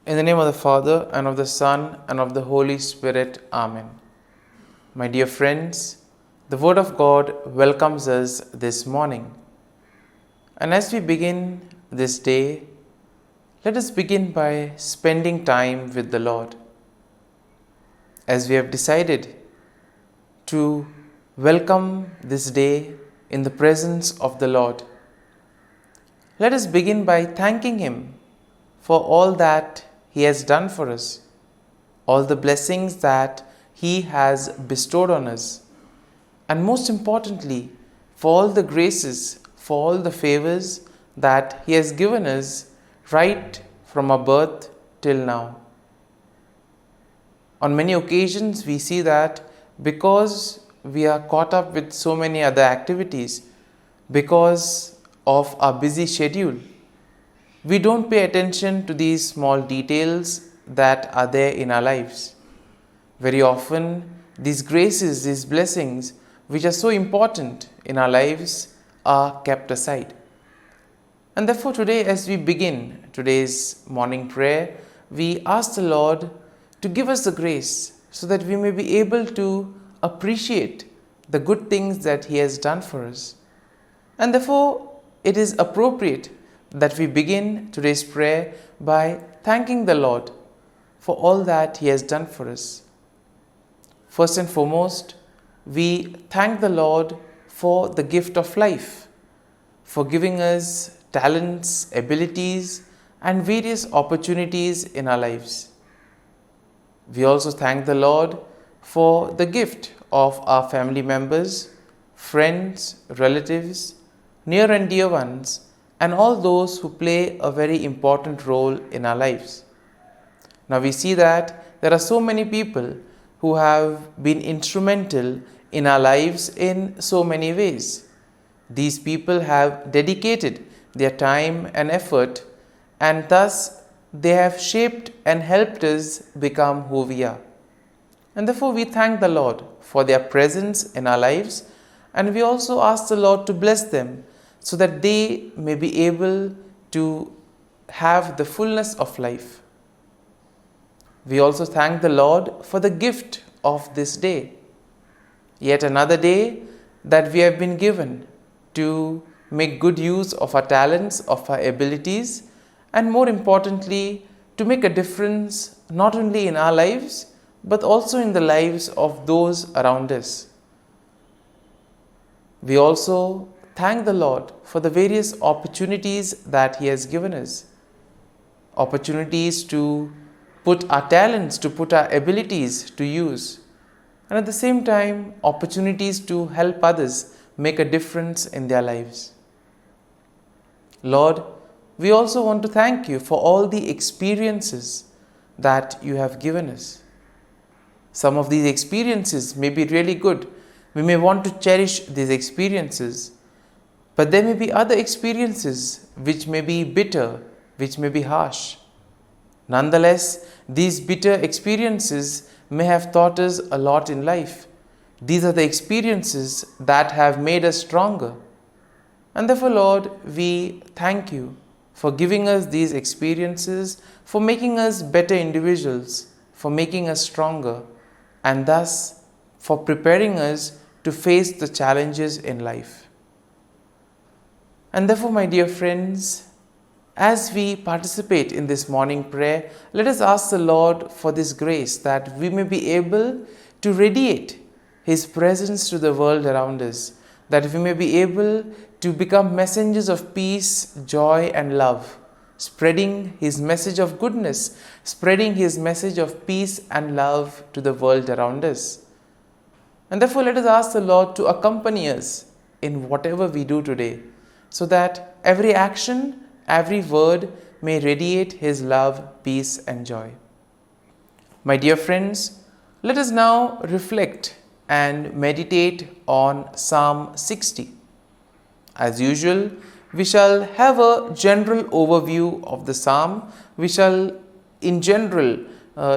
In the name of the Father, and of the Son, and of the Holy Spirit. Amen. My dear friends, the Word of God welcomes us this morning. And as we begin this day, let us begin by spending time with the Lord. As we have decided to welcome this day in the presence of the Lord, let us begin by thanking Him for all that He has done for us, all the blessings that He has bestowed on us, and most importantly, for all the graces, for all the favors that He has given us right from our birth till now. On many occasions, we see that because we are caught up with so many other activities, because of our busy schedule, we don't pay attention to these small details that are there in our lives. Very often, these graces, these blessings, which are so important in our lives, are kept aside. And therefore today, as we begin today's morning prayer, we ask the Lord to give us the grace so that we may be able to appreciate the good things that He has done for us. And therefore, it is appropriate that we begin today's prayer by thanking the Lord for all that He has done for us. First and foremost, we thank the Lord for the gift of life, for giving us talents, abilities, and various opportunities in our lives. We also thank the Lord for the gift of our family members, friends, relatives, near and dear ones, and all those who play a very important role in our lives. Now we see that there are so many people who have been instrumental in our lives in so many ways. These people have dedicated their time and effort, and thus they have shaped and helped us become who we are. And therefore we thank the Lord for their presence in our lives, and we also ask the Lord to bless them so that they may be able to have the fullness of life. We also thank the Lord for the gift of this day, yet another day that we have been given to make good use of our talents, of our abilities, and more importantly, to make a difference not only in our lives, but also in the lives of those around us. We also thank the Lord for the various opportunities that He has given us. Opportunities to put our talents, to put our abilities to use. And at the same time, opportunities to help others make a difference in their lives. Lord, we also want to thank You for all the experiences that You have given us. Some of these experiences may be really good. We may want to cherish these experiences. But there may be other experiences which may be bitter, which may be harsh. Nonetheless, these bitter experiences may have taught us a lot in life. These are the experiences that have made us stronger. And therefore, Lord, we thank You for giving us these experiences, for making us better individuals, for making us stronger, and thus for preparing us to face the challenges in life. And therefore, my dear friends, as we participate in this morning prayer, let us ask the Lord for this grace that we may be able to radiate His presence to the world around us, that we may be able to become messengers of peace, joy, and love, spreading His message of goodness, spreading His message of peace and love to the world around us. And therefore, let us ask the Lord to accompany us in whatever we do today, so that every action, every word may radiate His love, peace, and joy. My dear friends, let us now reflect and meditate on Psalm 60. As usual, we shall have a general overview of the psalm. We shall, in general,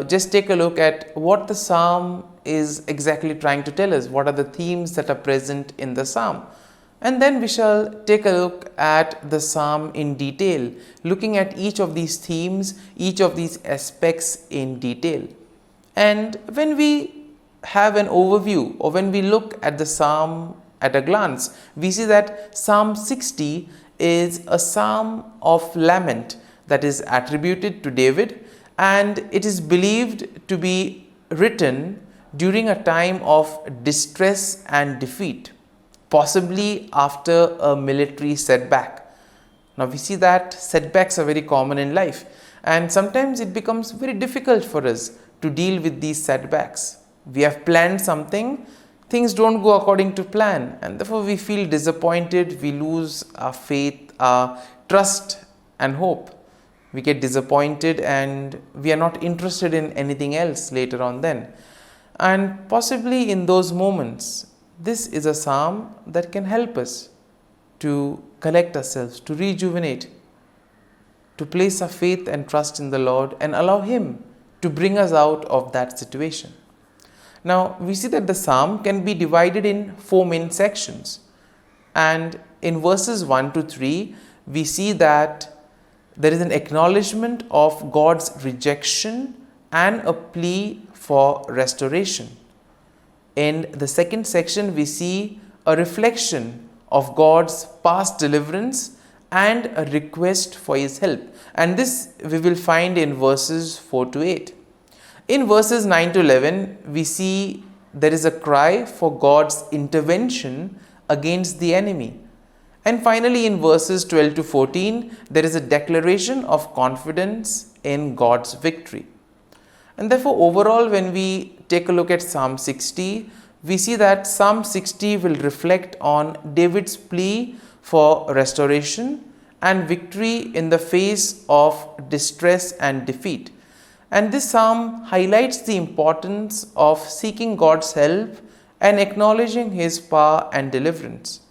just take a look at what the psalm is exactly trying to tell us. What are the themes that are present in the psalm? And then we shall take a look at the psalm in detail, looking at each of these themes, each of these aspects in detail. And when we have an overview, or when we look at the psalm at a glance, we see that Psalm 60 is a psalm of lament that is attributed to David, and it is believed to be written during a time of distress and defeat, possibly after a military setback. Now we see that setbacks are very common in life, and sometimes it becomes very difficult for us to deal with these setbacks. We have planned something, things don't go according to plan, and therefore we feel disappointed, we lose our faith, our trust and hope. We get disappointed and we are not interested in anything else later on then. And possibly in those moments, this is a psalm that can help us to collect ourselves, to rejuvenate, to place our faith and trust in the Lord and allow Him to bring us out of that situation. Now, we see that the psalm can be divided in 4 main sections. And in verses 1 to 3, we see that there is an acknowledgement of God's rejection and a plea for restoration. In the second section, we see a reflection of God's past deliverance and a request for His help. And this we will find in verses 4 to 8. In verses 9 to 11, we see there is a cry for God's intervention against the enemy. And finally, in verses 12 to 14, there is a declaration of confidence in God's victory. And therefore, overall, when we take a look at Psalm 60, we see that Psalm 60 will reflect on David's plea for restoration and victory in the face of distress and defeat. And this psalm highlights the importance of seeking God's help and acknowledging His power and deliverance.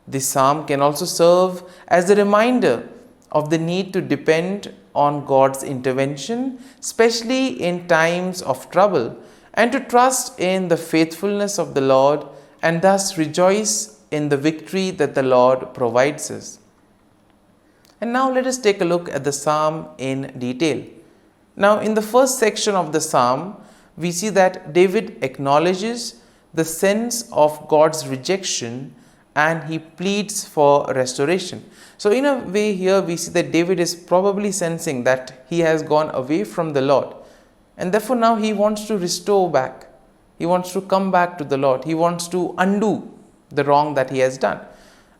This psalm can also serve as a reminder of the need to depend on God's intervention, especially in times of trouble, and to trust in the faithfulness of the Lord and thus rejoice in the victory that the Lord provides us. And now let us take a look at the psalm in detail. Now, in the first section of the psalm, we see that David acknowledges the sense of God's rejection and he pleads for restoration. So, in a way here, we see that David is probably sensing that he has gone away from the Lord, and therefore now he wants to restore back. He wants to come back to the Lord. He wants to undo the wrong that he has done.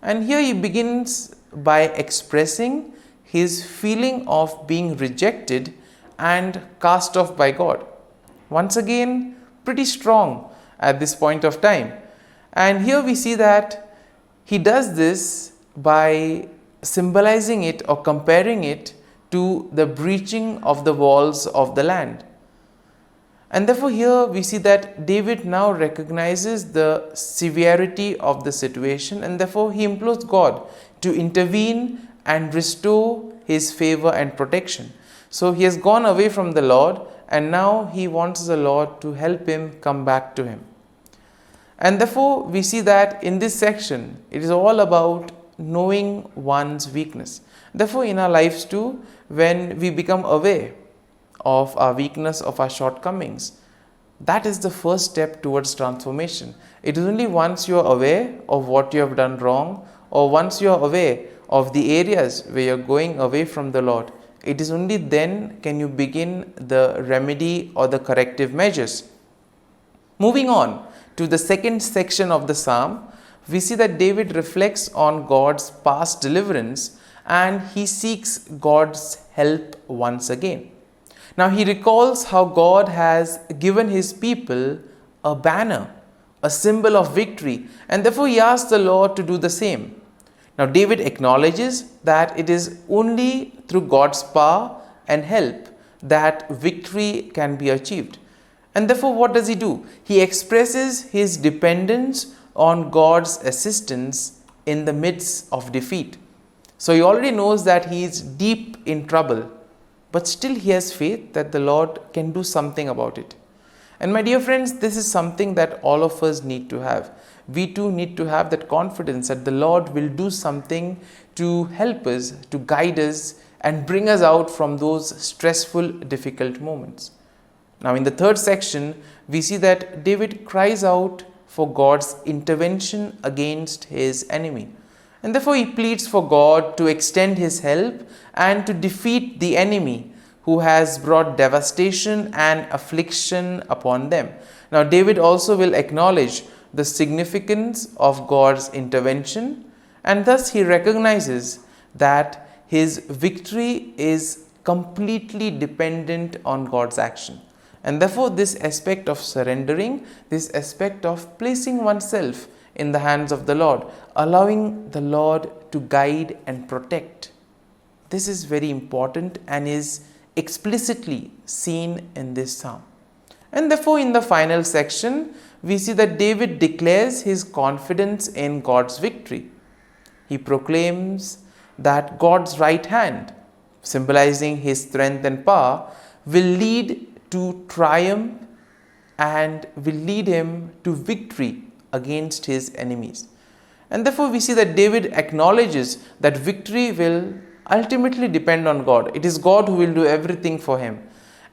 And here he begins by expressing his feeling of being rejected and cast off by God. Once again, pretty strong at this point of time. And here we see that he does this by symbolizing it or comparing it to the breaching of the walls of the land. And therefore here we see that David now recognizes the severity of the situation, and therefore he implores God to intervene and restore his favor and protection. So he has gone away from the Lord, and now he wants the Lord to help him come back to him. And therefore we see that in this section it is all about knowing one's weakness. Therefore in our lives too, when we become aware of our weakness, of our shortcomings, that is the first step towards transformation. It is only once you are aware of what you have done wrong, or once you are aware of the areas where you are going away from the Lord, it is only then can you begin the remedy or the corrective measures. Moving on to the second section of the psalm, we see that David reflects on God's past deliverance and he seeks God's help once again. Now he recalls how God has given his people a banner, a symbol of victory, and therefore he asks the Lord to do the same. Now David acknowledges that it is only through God's power and help that victory can be achieved. And therefore what does he do? He expresses his dependence on God's assistance in the midst of defeat. So he already knows that he is deep in trouble, but still he has faith that the Lord can do something about it. And my dear friends, this is something that all of us need to have. We too need to have that confidence that the Lord will do something to help us, to guide us, and bring us out from those stressful, difficult moments. Now, in the third section, we see that David cries out for God's intervention against his enemy. And therefore, he pleads for God to extend his help and to defeat the enemy who has brought devastation and affliction upon them. Now, David also will acknowledge the significance of God's intervention, and thus he recognizes that his victory is completely dependent on God's action. And therefore, this aspect of surrendering, this aspect of placing oneself in the hands of the Lord, allowing the Lord to guide and protect, this is very important and is explicitly seen in this psalm. And therefore, in the final section, we see that David declares his confidence in God's victory. He proclaims that God's right hand, symbolizing his strength and power, will lead to triumph and will lead him to victory against his enemies. And therefore, we see that David acknowledges that victory will ultimately depend on God. It is God who will do everything for him.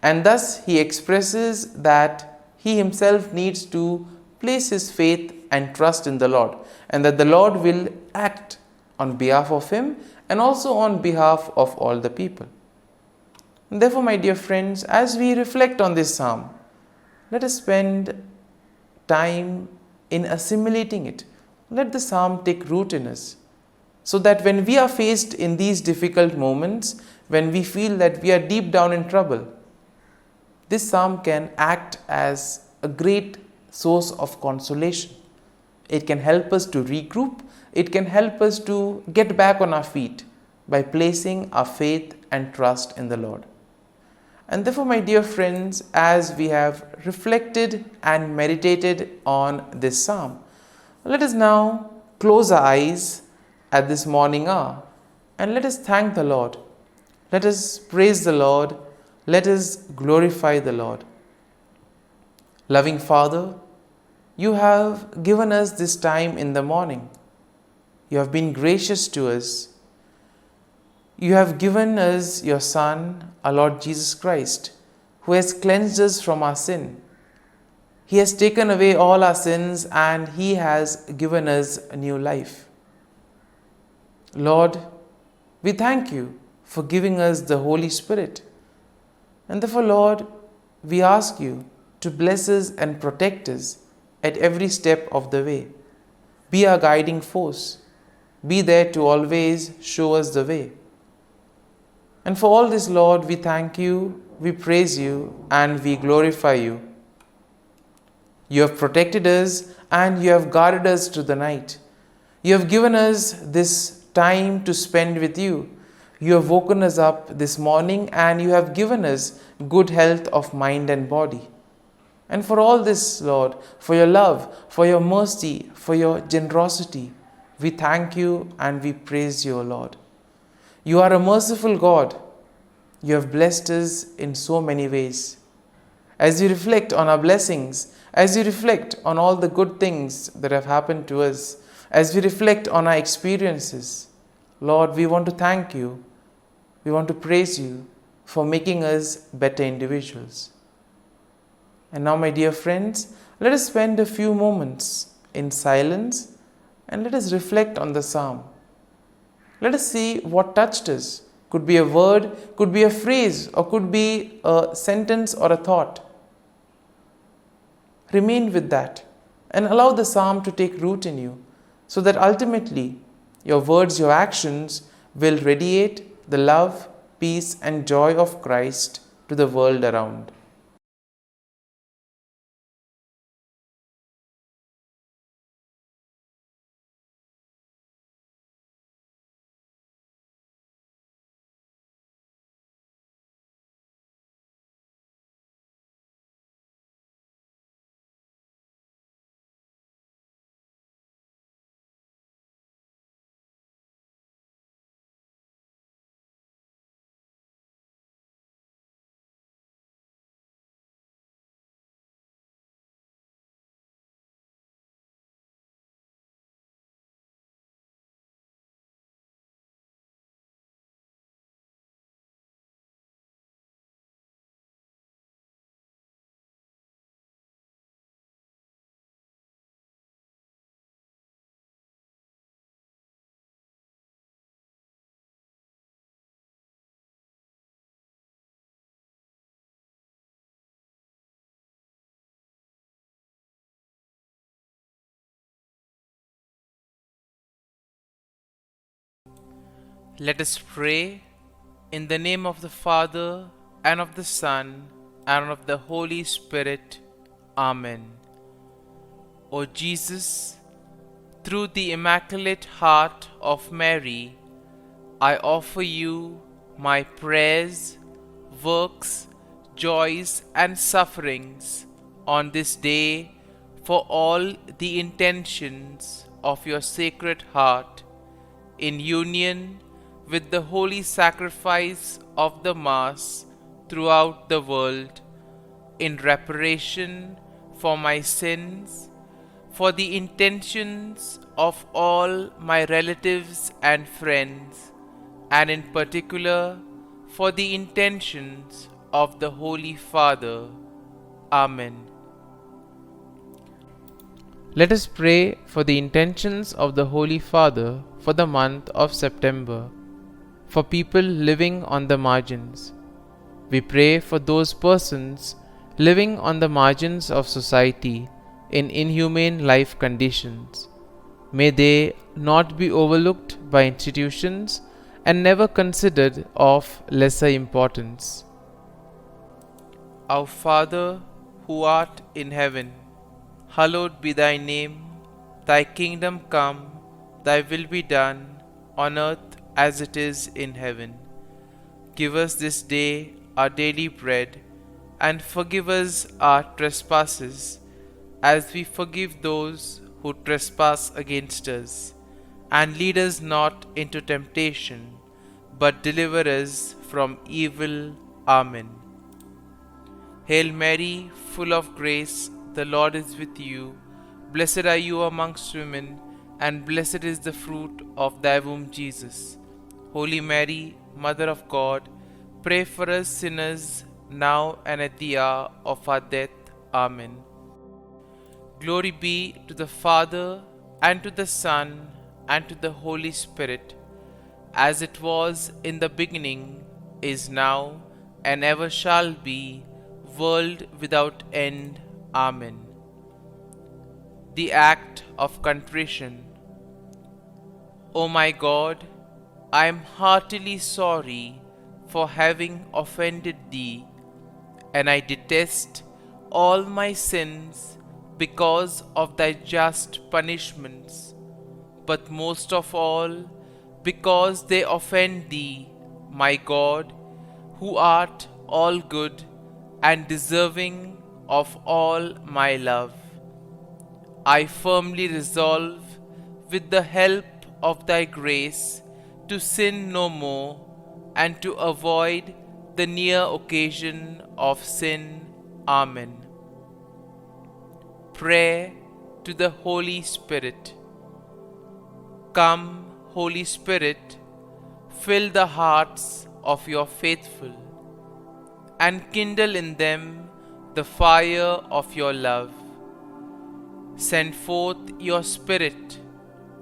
And thus, he expresses that he himself needs to place his faith and trust in the Lord, and that the Lord will act on behalf of him and also on behalf of all the people. And therefore, my dear friends, as we reflect on this psalm, let us spend time in assimilating it. Let the psalm take root in us, so that when we are faced in these difficult moments, when we feel that we are deep down in trouble, this psalm can act as a great source of consolation. It can help us to regroup. It can help us to get back on our feet by placing our faith and trust in the Lord. And therefore, my dear friends, as we have reflected and meditated on this psalm, let us now close our eyes at this morning hour and let us thank the Lord. Let us praise the Lord. Let us glorify the Lord. Loving Father, you have given us this time in the morning. You have been gracious to us. You have given us your Son, our Lord Jesus Christ, who has cleansed us from our sin. He has taken away all our sins and He has given us a new life. Lord, we thank you for giving us the Holy Spirit. And therefore, Lord, we ask you to bless us and protect us at every step of the way. Be our guiding force. Be there to always show us the way. And for all this, Lord, we thank you, we praise you, and we glorify you. You have protected us and you have guarded us through the night. You have given us this time to spend with you. You have woken us up this morning and you have given us good health of mind and body. And for all this, Lord, for your love, for your mercy, for your generosity, we thank you and we praise you, O Lord. You are a merciful God. You have blessed us in so many ways. As you reflect on our blessings, as you reflect on all the good things that have happened to us, as we reflect on our experiences, Lord, we want to thank you. We want to praise you for making us better individuals. And now, my dear friends, let us spend a few moments in silence and let us reflect on the psalm. Let us see what touched us. Could be a word, could be a phrase, or could be a sentence or a thought. Remain with that and allow the psalm to take root in you, so that ultimately your words, your actions will radiate the love, peace, and joy of Christ to the world around. Let us pray in the name of the Father, and of the Son, and of the Holy Spirit. Amen. O Jesus, through the Immaculate Heart of Mary, I offer you my prayers, works, joys, and sufferings on this day for all the intentions of your Sacred Heart, in union with the holy sacrifice of the Mass throughout the world, in reparation for my sins, for the intentions of all my relatives and friends, and in particular for the intentions of the Holy Father. Amen. Let us pray for the intentions of the Holy Father for the month of September, for people living on the margins. We pray for those persons living on the margins of society in inhumane life conditions. May they not be overlooked by institutions and never considered of lesser importance. Our Father, who art in heaven, hallowed be thy name. Thy kingdom come, thy will be done, on earth as it is in heaven. Give us this day our daily bread, and forgive us our trespasses, as we forgive those who trespass against us. And lead us not into temptation, but deliver us from evil. Amen. Hail Mary, full of grace, the Lord is with you. Blessed are you amongst women, and blessed is the fruit of thy womb, Jesus. Holy Mary, Mother of God, pray for us sinners, now and at the hour of our death. Amen. Glory be to the Father, and to the Son, and to the Holy Spirit, as it was in the beginning, is now, and ever shall be, world without end. Amen. The Act of Contrition. O my God, I am heartily sorry for having offended thee, and I detest all my sins because of thy just punishments, but most of all because they offend thee, my God, who art all good and deserving of all my love. I firmly resolve, with the help of thy grace, to sin no more, and to avoid the near occasion of sin. Amen. Prayer to the Holy Spirit. Come, Holy Spirit, fill the hearts of your faithful, and kindle in them the fire of your love. Send forth your Spirit,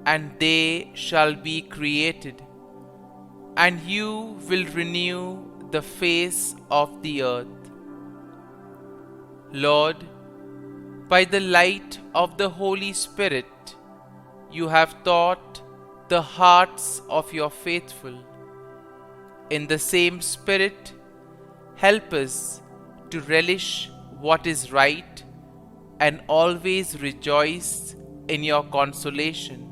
and they shall be created, and you will renew the face of the earth. Lord, by the light of the Holy Spirit, you have taught the hearts of your faithful. In the same Spirit, help us to relish what is right and always rejoice in your consolation.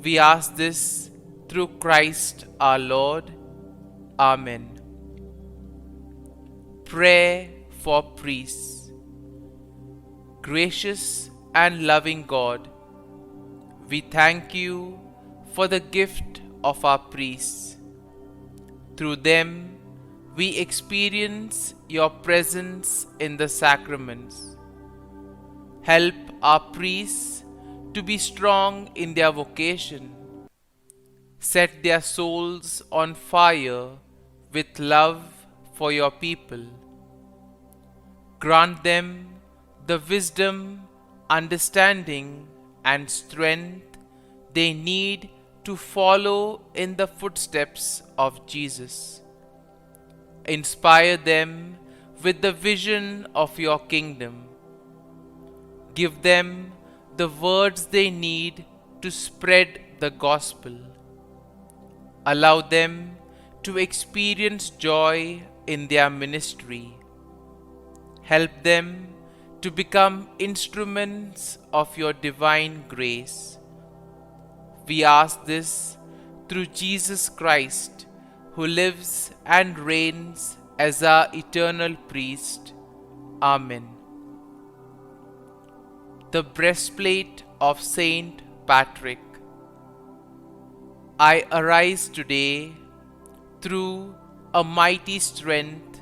We ask this through Christ our Lord. Amen. Prayer for priests. Gracious and loving God, we thank you for the gift of our priests. Through them, we experience your presence in the sacraments. Help our priests to be strong in their vocation. Set their souls on fire with love for your people. Grant them the wisdom, understanding, and strength they need to follow in the footsteps of Jesus. Inspire them with the vision of your kingdom. Give them the words they need to spread the gospel. Allow them to experience joy in their ministry. Help them to become instruments of your divine grace. We ask this through Jesus Christ, who lives and reigns as our eternal priest. Amen. The breastplate of Saint Patrick. I arise today through a mighty strength,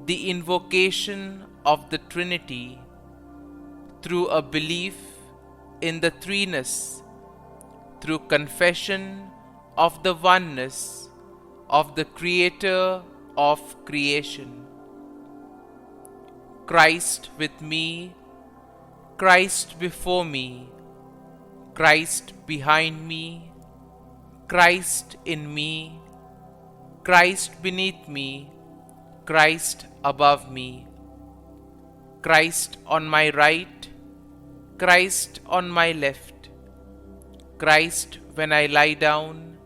the invocation of the Trinity, through a belief in the threeness, through confession of the oneness of the Creator of creation. Christ with me, Christ before me, Christ behind me, Christ in me, Christ beneath me, Christ above me, Christ on my right, Christ on my left, Christ when I lie down,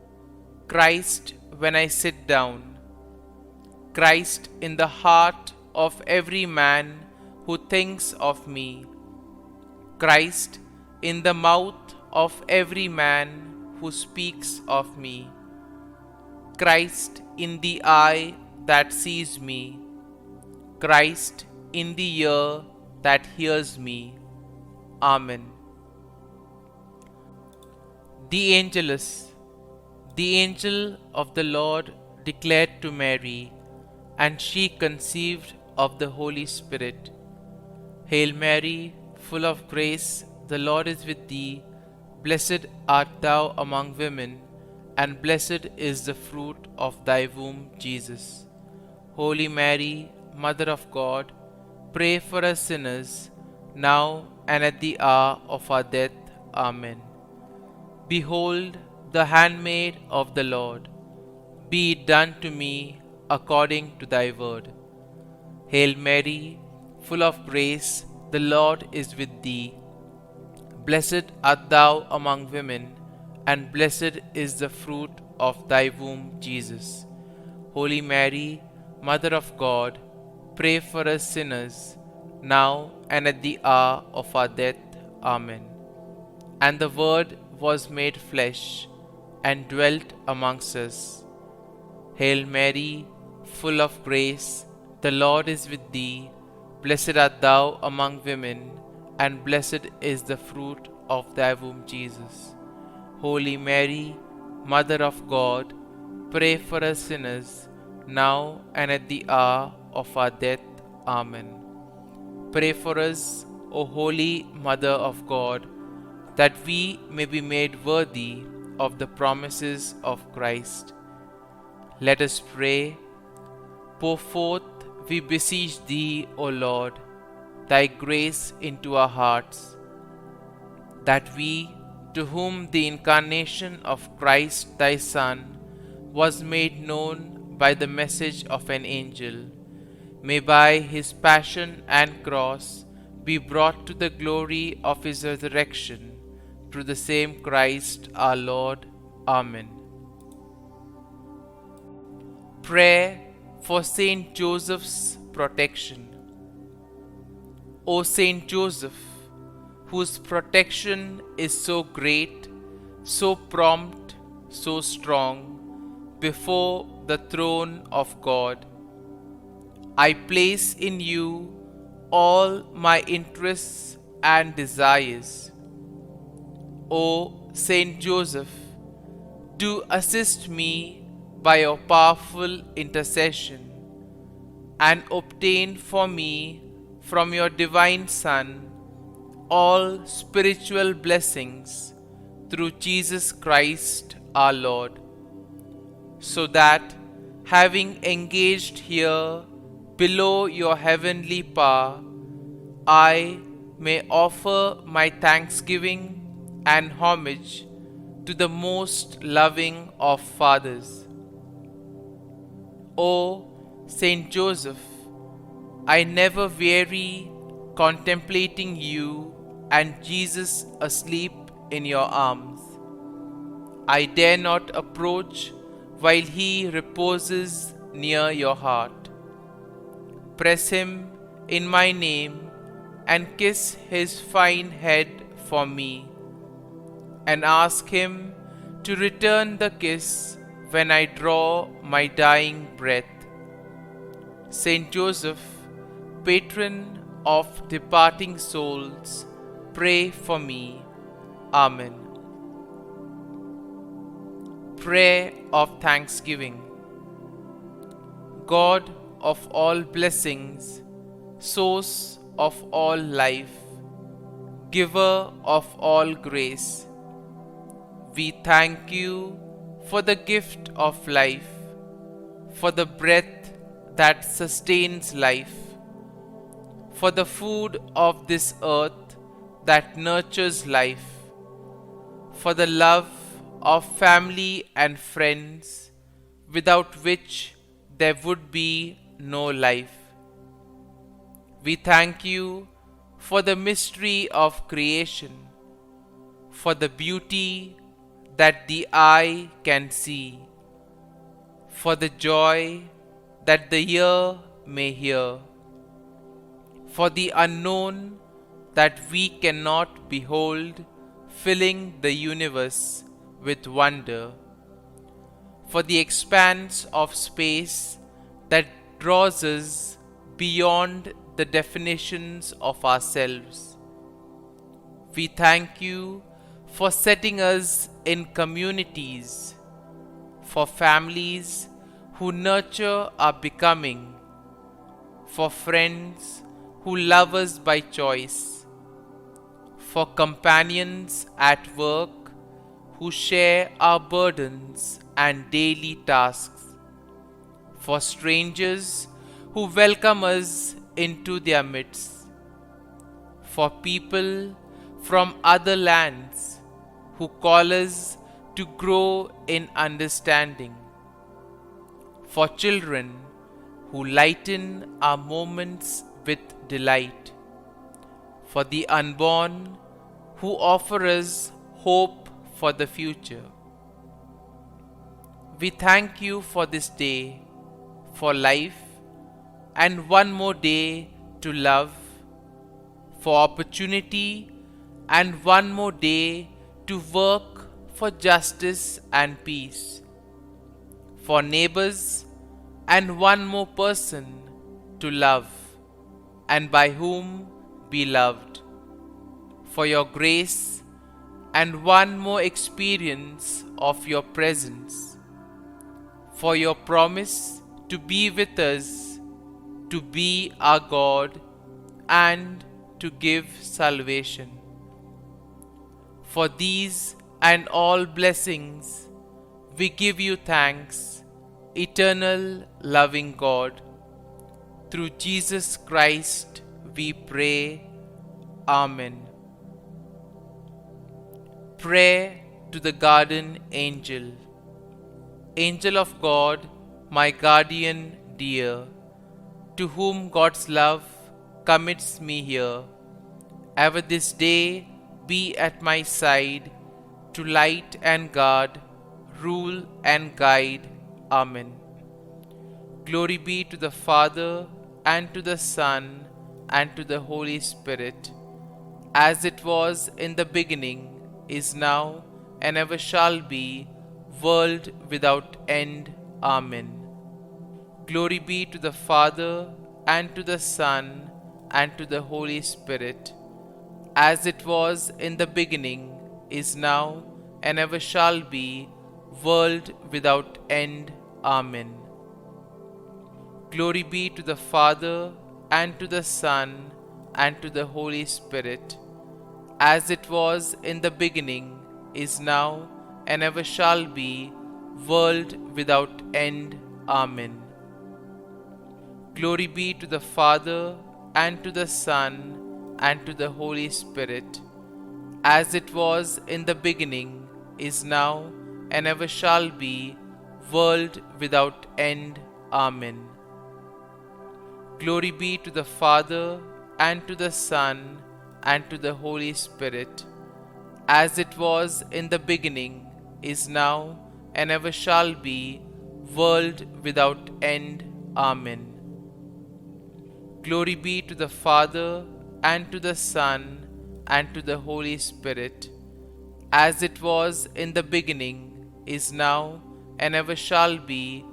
Christ when I sit down, Christ in the heart of every man who thinks of me, Christ in the mouth of every man who speaks of me, Christ in the eye that sees me, Christ in the ear that hears me. Amen. The Angelus. The angel of the Lord declared to Mary, and she conceived of the Holy Spirit. Hail Mary, full of grace, the Lord is with thee. Blessed art thou among women, and blessed is the fruit of thy womb, Jesus. Holy Mary, Mother of God, pray for us sinners, now and at the hour of our death. Amen. Behold, the handmaid of the Lord. Be it done to me according to thy word. Hail Mary, full of grace, the Lord is with thee. Blessed art thou among women, and blessed is the fruit of thy womb, Jesus. Holy Mary, Mother of God, pray for us sinners, now and at the hour of our death. Amen. And the Word was made flesh, and dwelt amongst us. Hail Mary, full of grace, the Lord is with thee. Blessed art thou among women, and blessed is the fruit of thy womb, Jesus. Holy Mary, Mother of God, pray for us sinners, now and at the hour of our death. Amen. Pray for us, O Holy Mother of God, that we may be made worthy of the promises of Christ. Let us pray. Pour forth, we beseech thee, O Lord, thy grace into our hearts, that we, to whom the incarnation of Christ thy Son was made known by the message of an angel, may by his passion and cross be brought to the glory of his resurrection, through the same Christ our Lord. Amen. Prayer for Saint Joseph's protection. O Saint Joseph, whose protection is so great, so prompt, so strong, before the throne of God, I place in you all my interests and desires. O Saint Joseph, do assist me by your powerful intercession, and obtain for me from your divine Son all spiritual blessings through Jesus Christ our Lord, so that, having engaged here below your heavenly power, I may offer my thanksgiving and homage to the most loving of fathers. O Saint Joseph, I never weary contemplating you and Jesus asleep in your arms. I dare not approach while he reposes near your heart. Press him in my name and kiss his fine head for me, and ask him to return the kiss when I draw my dying breath. Saint Joseph, patron of departing souls, pray for me. Amen. Prayer of Thanksgiving. God of all blessings, source of all life, giver of all grace, we thank you for the gift of life, for the breath that sustains life, for the food of this earth that nurtures life, for the love of family and friends, without which there would be no life. We thank you for the mystery of creation, for the beauty that the eye can see, for the joy that the ear may hear, for the unknown that we cannot behold, filling the universe with wonder, for the expanse of space that draws us beyond the definitions of ourselves. We thank you for setting us in communities, for families who nurture our becoming, for friends who love us by choice, for companions at work who share our burdens and daily tasks, for strangers who welcome us into their midst, for people from other lands who call us to grow in understanding, for children who lighten our moments with delight, for the unborn who offer us hope for the future. We thank you for this day, for life, and one more day to love, for opportunity, and one more day to work for justice and peace, for neighbors, and one more person to love, and by whom be loved, for your grace, and one more experience of your presence, for your promise to be with us, to be our God, and to give salvation. For these and all blessings, we give you thanks, eternal loving God. Through Jesus Christ we pray. Amen. Prayer to the Guardian Angel. Angel of God, my guardian dear, to whom God's love commits me here, ever this day be at my side, to light and guard, rule and guide. Amen. Glory be to the Father, and to the Son, and to the Holy Spirit, as it was in the beginning, is now, and ever shall be, world without end. Amen. Glory be to the Father, and to the Son, and to the Holy Spirit, as it was in the beginning, is now, and ever shall be, world without end. Amen. Glory be to the Father, and to the Son, and to the Holy Spirit, as it was in the beginning, is now, and ever shall be, world without end. Amen. Glory be to the Father, and to the Son, and to the Holy Spirit, as it was in the beginning, is now, and ever shall be, world without end. Amen. Glory be to the Father, and to the Son, and to the Holy Spirit, as it was in the beginning, is now, and ever shall be, world without end. Amen. Glory be to the Father, and to the Son, and to the Holy Spirit, as it was in the beginning, is now, and ever shall be,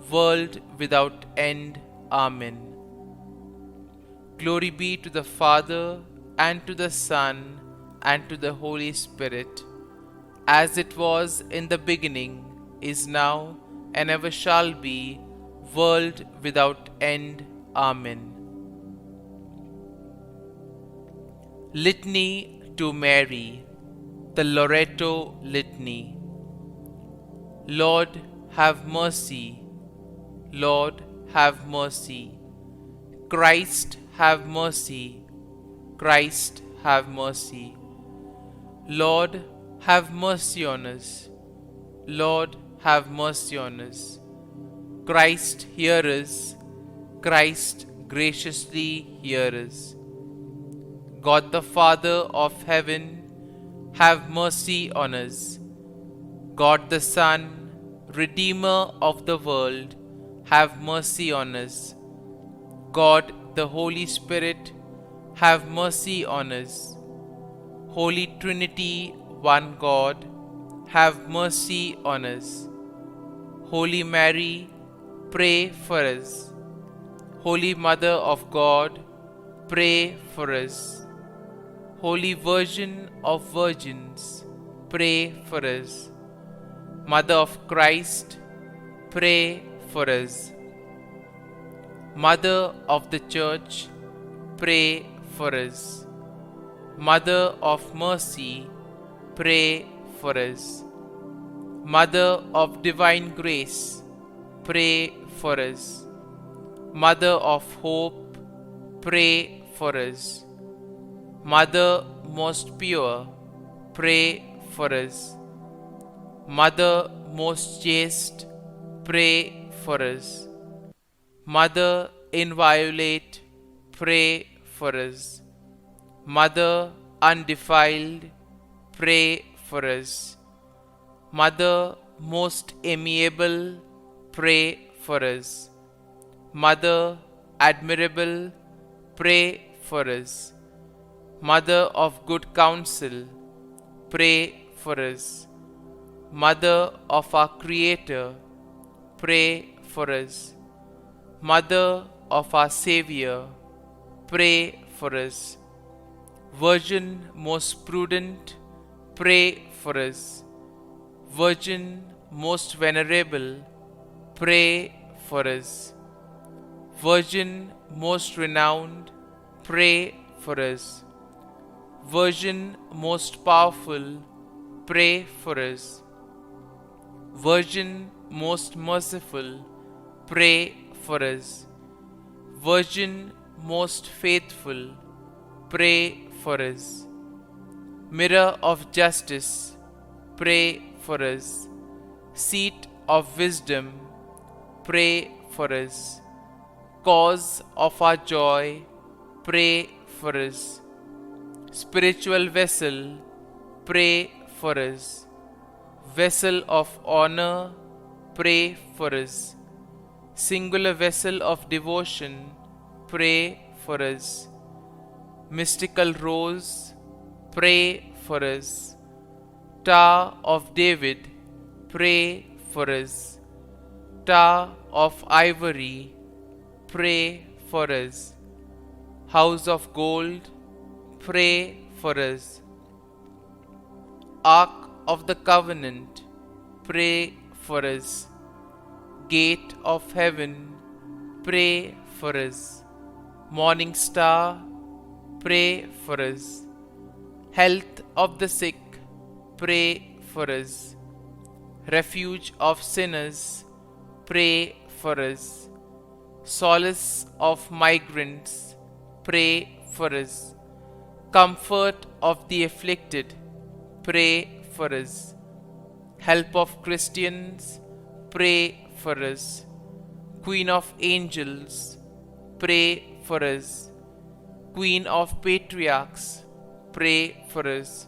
world without end. Amen. Glory be to the Father, and to the Son, and to the Holy Spirit, as it was in the beginning, is now, and ever shall be, world without end. Amen. Litany to Mary, the LORETO Litany. Lord, have mercy. Lord, have mercy. Christ, have mercy. Christ, have mercy. Lord, have mercy on us. Lord, have mercy on us. Christ, hear us. Christ, graciously hear us. God the Father of heaven, have mercy on us. God the Son, Redeemer of the world, have mercy on us. God the Holy Spirit, have mercy on us. Holy Trinity, one God, have mercy on us. Holy Mary, pray for us. Holy Mother of God, pray for us. Holy Virgin of Virgins, pray for us. Mother of Christ, pray for us. Mother of the Church, pray for us. Mother of Mercy, pray for us. Mother of Divine Grace, pray for us. Mother of Hope, pray for us. Mother most pure, pray for us. Mother most chaste, pray for us. Mother inviolate, pray for us. Mother undefiled, pray for us. Mother most amiable, pray for us. Mother admirable, pray for us. Mother of good counsel, pray for us. Mother of our Creator, pray for us. Mother of our Savior, pray for us. Virgin most prudent, pray for us. Virgin most venerable, pray for us. Virgin most renowned, pray for us. Virgin most powerful, pray for us. Virgin most merciful, pray for us. Virgin most faithful, pray for us. Mirror of justice, pray for us. Seat of wisdom, pray for us. Cause of our joy, pray for us. Spiritual vessel, pray for us. Vessel of honor, pray for us. Singular vessel of devotion, pray for us. Mystical rose, pray for us. Tower of David, pray for us. Tower of ivory, pray for us. House of gold, pray for us. Ark of the Covenant, pray for us. Gate of heaven, pray for us. Morning star, pray for us. Health of the sick, pray for us. Refuge of sinners, pray for us. Solace of migrants, pray for us. Comfort of the afflicted, pray for us. Help of Christians, pray for us. Queen of angels, pray for us. Queen of patriarchs, pray for us.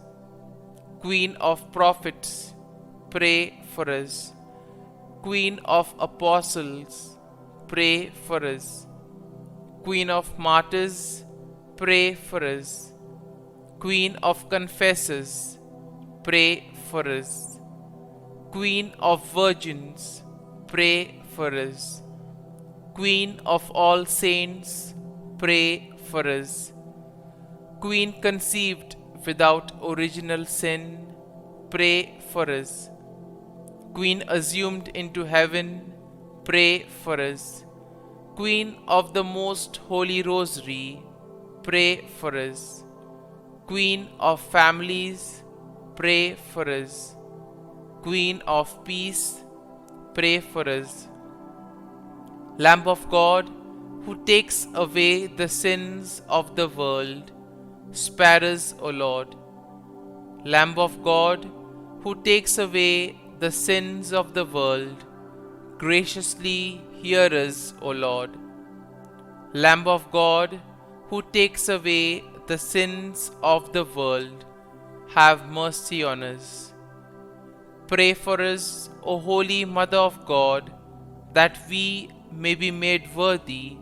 Queen of prophets, pray for us. Queen of Apostles, pray for us. Queen of Martyrs, pray for us. Queen of Confessors, pray for us. Queen of Virgins, pray for us. Queen of all saints, pray for us. Queen conceived without original sin, pray for us. Queen assumed into heaven, pray for us. Queen of the Most Holy Rosary, pray for us. Queen of Families, pray for us. Queen of Peace, pray for us. Lamb of God, who takes away the sins of the world, spare us, O Lord. Lamb of God, who takes away the sins of the world, graciously hear us, O Lord. Lamb of God, who takes away the sins of the world, have mercy on us. Pray for us, O Holy Mother of God, that we may be made worthy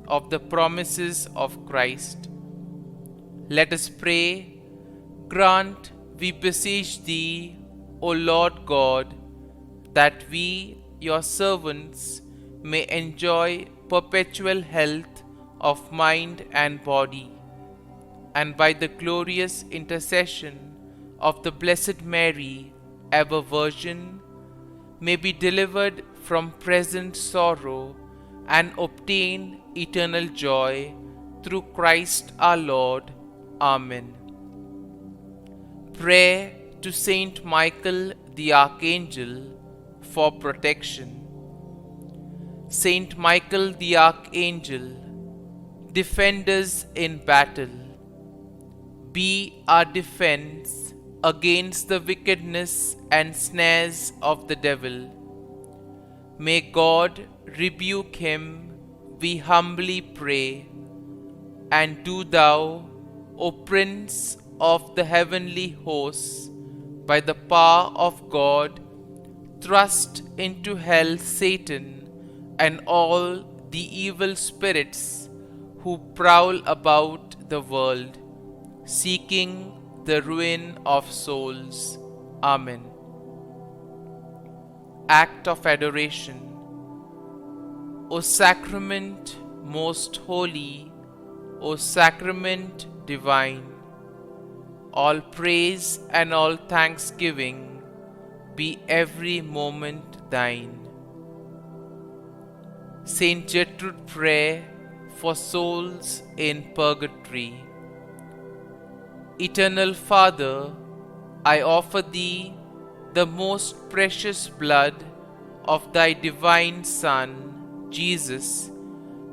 of the promises of Christ. Let us pray. Grant, we beseech Thee, O Lord God, that we, Your servants, may enjoy perpetual health of mind and body, and by the glorious intercession of the Blessed Mary, ever Virgin, may be delivered from present sorrow and obtain eternal joy through Christ our Lord. Amen. Prayer to Saint Michael the Archangel for protection. Saint Michael the Archangel, defend us in battle. Be our defense against the wickedness and snares of the devil. May God rebuke him, we humbly pray. And do Thou, O Prince of the heavenly hosts, by the power of God, thrust into hell Satan and all the evil spirits who prowl about the world, seeking the ruin of souls. Amen. Act of Adoration. O Sacrament most holy, O Sacrament divine, all praise and all thanksgiving be every moment Thine. Saint Gertrude prayer for souls in purgatory. Eternal Father, I offer Thee the most precious blood of Thy divine Son, Jesus,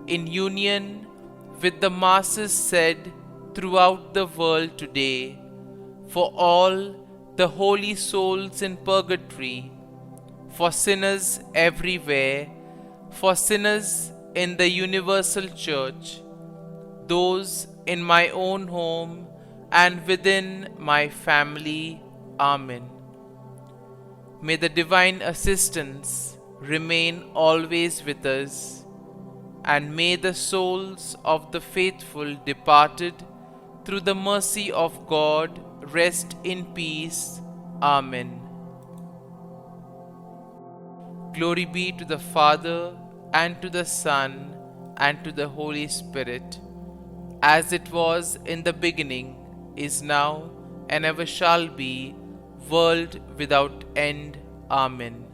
in union with the masses said throughout the world today, for all the holy souls in purgatory, for sinners everywhere, for sinners in the universal church, those in my own home and within my family. Amen. May the divine assistance remain always with us, and may the souls of the faithful departed through the mercy of God rest in peace. Amen. Glory be to the Father, and to the Son, and to the Holy Spirit, as it was in the beginning, is now, and ever shall be, world without end. Amen.